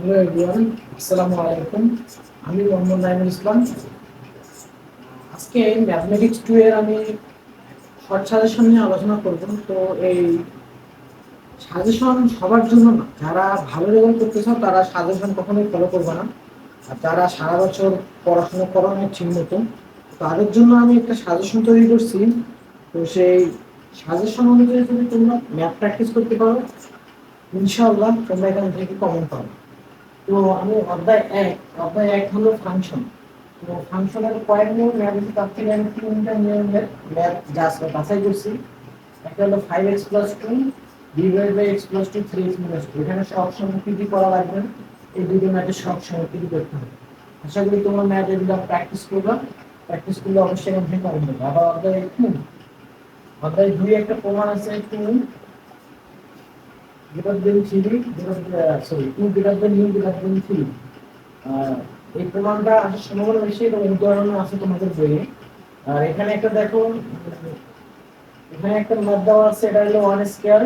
Hello everyone, আসসালামু আলাইকুম। আমি মোহাম্মদ নাইমুল ইসলাম। আজকে ম্যাথমেটিক্স 2 এর আমি শর্ট সাজেশন নিয়ে আলোচনা করব। তো এই সাজেশন সবার জন্য না, যারা ভালো রেজাল্ট করতে চাও তারা সাজেশন কখনোই ফলো করবে না। আর যারা সারা বছর পড়াশোনা করো না ঠিক মতো, তাদের জন্য আমি একটা সাজেশন তৈরি করছি। তো সেই সাজেশন অনুযায়ী যদি তোমরা ম্যাথ প্র্যাকটিস করতে পারো, ইনশাআল্লাহ তোমরা এখান থেকে কমন পাবে। তো আমি অধ্যায় এক হলো ফাংশন। তো ফাংশনের কয়েক নিয়ম ম্যাথ আছে, তার থেকে আমি তিনটা নিয়মের ম্যাথ জাস্ট বাছাই করছি। একটা হলো 5x+2 divide by x+2 3x-2। এখানে সব সময় কি করা লাগবে, এই দুটো ম্যাথে সব সময় কি করতে হবে। আশা করি তোমরা ম্যাথ এগুলো প্র্যাকটিস করবে, প্র্যাকটিস করলে অবশ্যই এখান থেকে কমন হবে। আবার অধ্যায় 2 একটা প্রমাণ আছে, 2 greater than 3 sorry 2 greater than u greater than 3। এই প্রমাণটা আসার সম্ভাবনা বেশি এবং উদাহরণ আছে তোমাদের বইয়ে। আর এখানে একটা দেখো, এখানে একটা ম্যাথ দেওয়া আছে, এটা হলো 1 square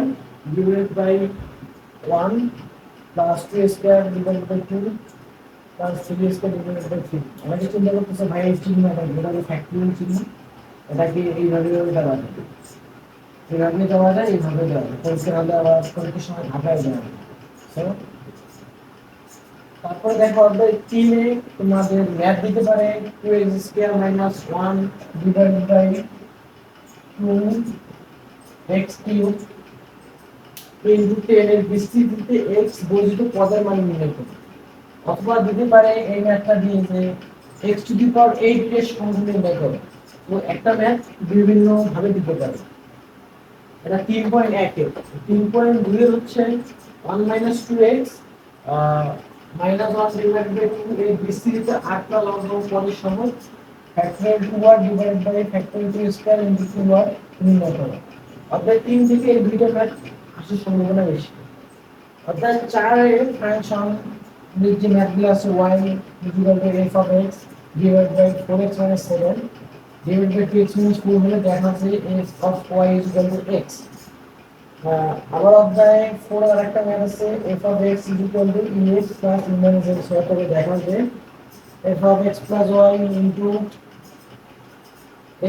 divided by 1 plus 2 square divided by 2 plus 3 square divided by 3। অনেকে চিন্তা করতেছে ভাই এই চিহ্ন এটা কি ফ্যাক্টরিয়াল চিহ্ন, এটা কি এইভাবে দেওয়া যায়, এইভাবে দেওয়া যায়, এইভাবে দেওয়া যায়। পরীক্ষার হলে আবার পরীক্ষার সময় ঢাকায় দেওয়া যায়। তারপরে দেখো অধ্যায় 3-এ তোমাদের ম্যাথ দিতে পারে 2x² - 1 divided by 2x³ into 10 এর বিস্তৃতিতে x বর্জিত পদের মান নির্ণয় করো। অথবা দিতে পারে এই ম্যাথটা দিয়ে যে x⁸ এর সংখ্যা নির্ণয় করো। তো একটা ম্যাথ বিভিন্ন ভাবে দিতে পারে। এটা 3.1 এর 3.2 এর হচ্ছে 1 - 2x -1 ডিভাইডেড বাই 2 এর বিস্তৃতিতে 8টা লব্ধ পদের সহগ factorial 2r divided by factorial 2 square into 2r নির্ণয় করো। অধ্যায় 3 থেকে এই দুইটা ম্যাথ আসার সম্ভাবনা বেশি। অধ্যায় 4 এর ফাংশন যে ম্যাথগুলো আছে y f of x divided by 4x - 7 divided by 2x - 4 হলে দেখা যায় f of y x। আবার অধ্যায় 4 এর একটা ম্যাথ আছে f of x ex plus e minus x। অতএব দেখা যায় f of x plus y into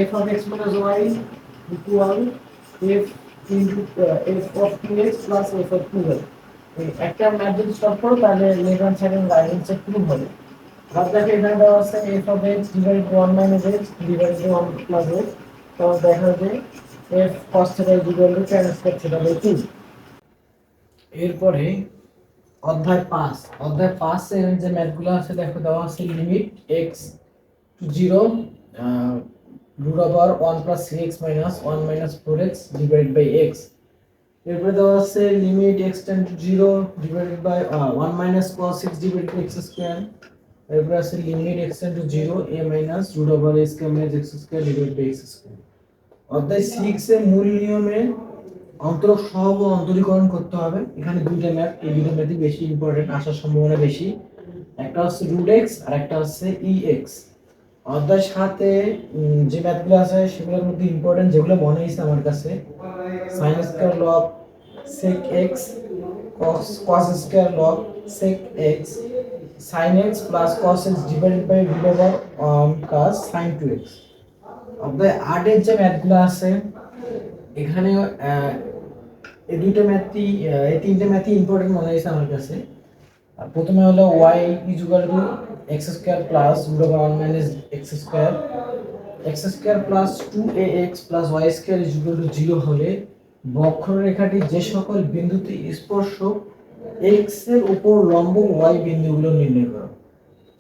f of x minus y equal f into f of 2x plus f of 2y। এই একটা ম্যাথ যদি solve করো তাহলে left hand side এবং right hand side prove হবে। আর দেখো এখানে দেওয়া আছে f of x divided by 1 minus x divided by 1 plus x। তো দেখা যায় f cos θ equal to tan square theta by 2। এরপরে অধ্যায় 5 এর যে ম্যাথগুলো আছে দেখো দেওয়া আছে limit x to 0 root over 1 plus 3x minus 1 minus 4x divided by x। এরপরে দেওয়া আছে limit x tend to 0 divided by 1 minus cos x divided by x square। এরপরে আছে limit x tend to 0 a minus root over a square minus x square divided by x square। অধ্যায় 6 এর মূল নিয়মে অন্তরক সহগ ও অন্তরীকরণ করতে হবে। এখানে দুইটা ম্যাথ, এই দুইটা ম্যাথই বেশি ইম্পর্টেন্ট, আসার সম্ভাবনা বেশি। একটা হচ্ছে √x আর একটা হচ্ছে ex। অধ্যায় 7 এ যে ম্যাথগুলো আছে সেগুলোর মধ্যে ইম্পর্টেন্ট যেগুলো মনে হয়েছে আমার কাছে, sin square log sec x cos square log sec x sin x plus cos x divided by root over cos sin 2x। অধ্যায় 8 এর যে ম্যাথগুলো আছে এখানে এই দুইটা ম্যাথই এই তিনটে ম্যাথই ইম্পর্টেন্ট মনে হয়েছে আমার কাছে। প্রথমে হলো y x square plus root over 1 minus x square plus 2ax plus y square 0 হলে বক্ররেখাটি যে সকল বিন্দুতে স্পর্শক x এর উপর লম্ব y বিন্দুগুলো নির্ণয় করো।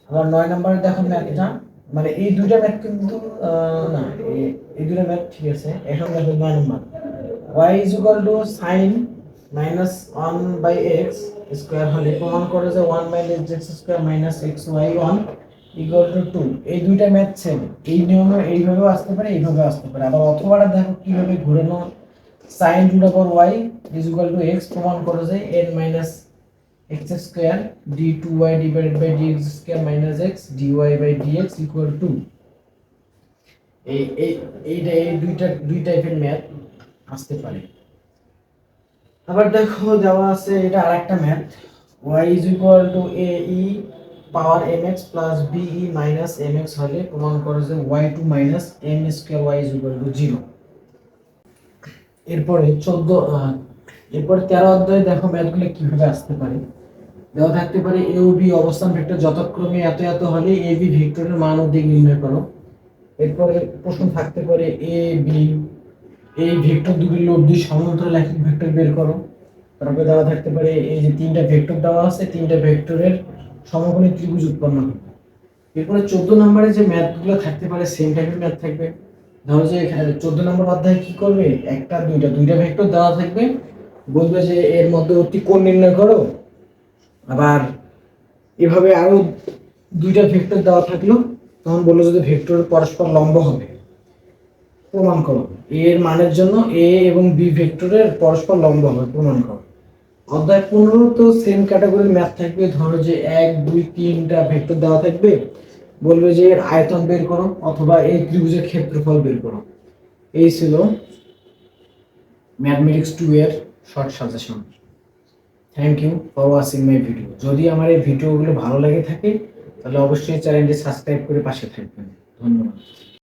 আবার 9 নম্বরে দেখো ম্যাথটা, মানে এই দুইটা ম্যাথ কিন্তু না, এই দুইটা ম্যাথ ঠিক আছে। এখন দেখো 9 নম্বর y sin -1 by x square হলে প্রমাণ করে যে 1 minus x square minus xy1 equal to 2। এই দুইটা ম্যাথ সেম, এই নিয়মে এইভাবেও আসতে পারে, এইভাবেও আসতে পারে। আবার অথবাটা দেখো কিভাবে ঘুরানো, sin root over y is equal to x প্রমাণ করে যে n minus x square d2y divided by dx square minus x dy by dx equal to। এই এই দুই টাইপের ম্যাথ আসতে পারে। আবার দেখো দেওয়া আছে এটা আরেকটা math y is equal to ae power mx plus be minus mx হলে প্রমাণ করো যে y2 minus m square y is equal to 0। এরপরে 13 অধ্যায়ে দেখো ম্যাথগুলো কিভাবে আসতে পারে। দেওয়া থাকতে পারে এ ও বি অবস্থান ভেক্টর যথাক্রমে এত এত হলে এ বি ভেক্টরের মান ও দিক নির্ণয় করো। এরপরে প্রশ্ন থাকতে পারে এ বি এই ভেক্টর দুটির লব্ধি সমান্তরাল একক ভেক্টর বের করো। তারপরে দেওয়া থাকতে পারে এই যে তিনটা ভেক্টর দেওয়া আছে, তিনটা ভেক্টরের সমকোণী ত্রিভুজ উৎপন্ন করো। এরপরে 14 নম্বরে যে ম্যাথগুলো থাকতে পারে সেম টাইপের ম্যাথ থাকবে। ধরো যে 14 নম্বর অধ্যায়ে কি করবে, একটা দুইটা ভেক্টর দেওয়া থাকবে, বলবে যে এর মধ্যবর্তী কোণ নির্ণয় করো। আবার এভাবে আরো দুইটা ভেক্টর দেওয়া থাকলো, তখন বললো যদি ভেক্টরের পরস্পর লম্ব হবে প্রমাণ করো। এর মানের জন্য এ এবং বি ভেক্টরের পরস্পর লম্ব হবে প্রমাণ করো। অধ্যায় 15 তো সেম ক্যাটাগরির ম্যাথ থাকবে। ধরো যে 1 2 3টা ভেক্টর দেওয়া থাকবে, বলবে যে এর আয়তন বের করো অথবা এই ত্রিভুজের ক্ষেত্রফল বের করো। এই ছিল ম্যাথমেটিক্স 2 এর short suggestion. Thank you for watching my video. যদি আমার এই ভিডিওগুলো ভালো লেগে থাকে তাহলে অবশ্যই চ্যানেলটি সাবস্ক্রাইব করে পাশে থাকবেন। ধন্যবাদ।